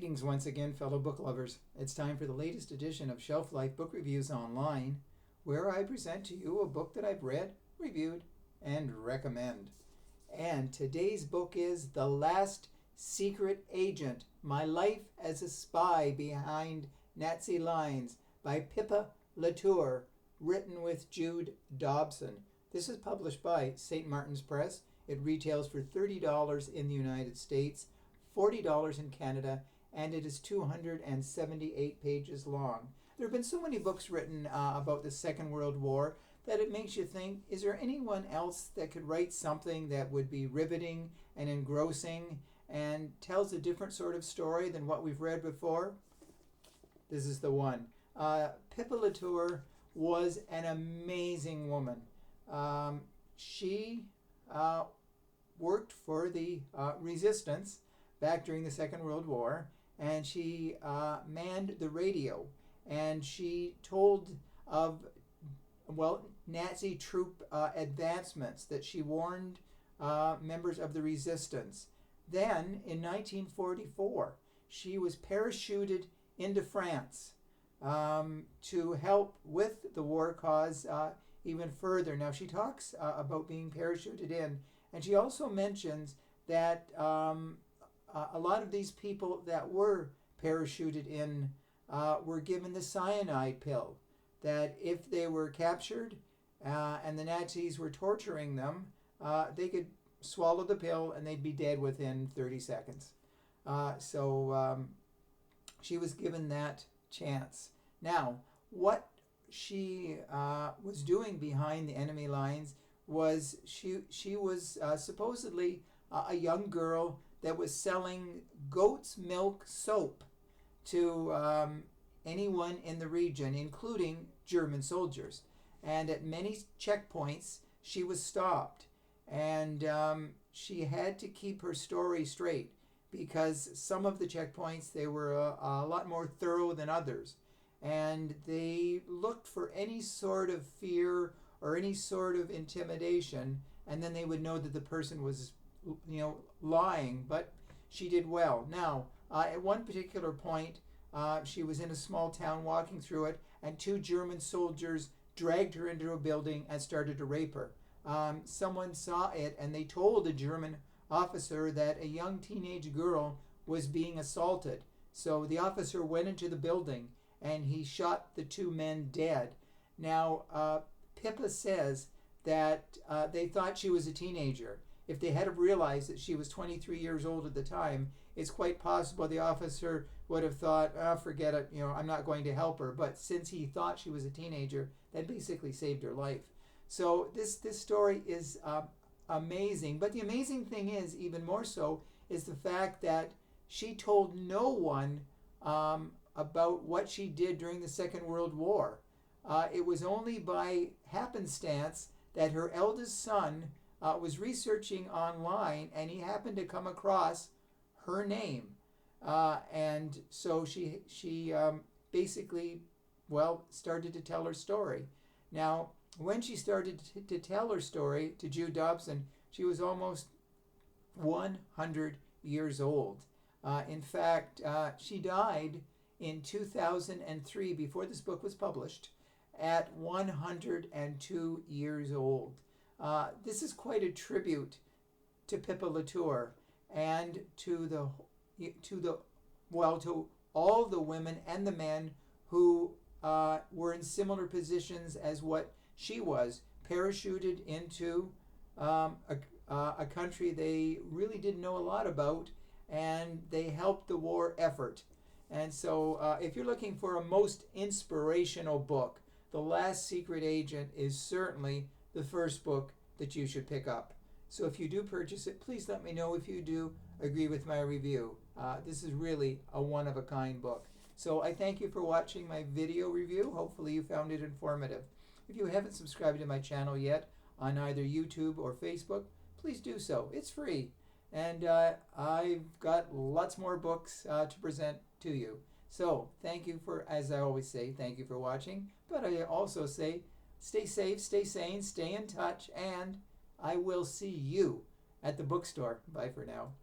Greetings once again, fellow book lovers. It's time for the latest edition of Shelf Life Book Reviews Online, where I present to you a book that I've read, reviewed, and recommend. And today's book is The Last Secret Agent, My Life as a Spy Behind Nazi Lines by Pippa Latour, written with Jude, Dobson. This is published by St. Martin's Press. It retails for $30 in the United States, $40 in Canada, and it is 278 pages long. There have been so many books written about the Second World War that it makes you think, is there anyone else that could write something that would be riveting and engrossing and tells a different sort of story than what we've read before? This is the one. Pippa Latour was an amazing woman. She worked for the resistance back during the Second World War, and she manned the radio, and she told of Nazi troop advancements that she warned members of the resistance. Then, in 1944, she was parachuted into France to help with the war cause even further. Now, she talks about being parachuted in, and she also mentions that a lot of these people that were parachuted in were given the cyanide pill, that if they were captured and the Nazis were torturing them, they could swallow the pill and they'd be dead within 30 seconds. So she was given that chance. Now, what she was doing behind the enemy lines was she was supposedly a young girl that was selling goat's milk soap to anyone in the region, including German soldiers. And at many checkpoints, she was stopped. And she had to keep her story straight because some of the checkpoints, they were a lot more thorough than others. And they looked for any sort of fear or any sort of intimidation, and then they would know that the person was lying, but she did well. Now, at one particular point, she was in a small town walking through it, and two German soldiers dragged her into a building and started to rape her. Someone saw it, and they told a German officer that a young teenage girl was being assaulted. So the officer went into the building, and he shot the two men dead. Now, Pippa says that they thought she was a teenager. If they had realized that she was 23 years old at the time, it's quite possible the officer would have thought, forget it, I'm not going to help her. But since he thought she was a teenager, that basically saved her life. So this story is amazing. But the amazing thing is, even more so, is the fact that she told no one about what she did during the Second World War. It was only by happenstance that her eldest son was researching online, and he happened to come across her name. And so she basically, started to tell her story. Now, when she started to tell her story to Jude Dobson, she was almost 100 years old. In fact, she died in 2003, before this book was published, at 102 years old. This is quite a tribute to Pippa Latour and to all the women and the men who were in similar positions as what she was, parachuted into a country they really didn't know a lot about, and they helped the war effort. And so if you're looking for a most inspirational book, The Last Secret Agent is certainly the first book that you should pick up. So if you do purchase it, please let me know if you do agree with my review. This is really a one-of-a-kind book. So I thank you for watching my video review. Hopefully you found it informative. If you haven't subscribed to my channel yet on either YouTube or Facebook, please do so. It's free. And I've got lots more books to present to you. So thank you for, as I always say, thank you for watching. But I also say, stay safe, stay sane, stay in touch, and I will see you at the bookstore. Bye for now.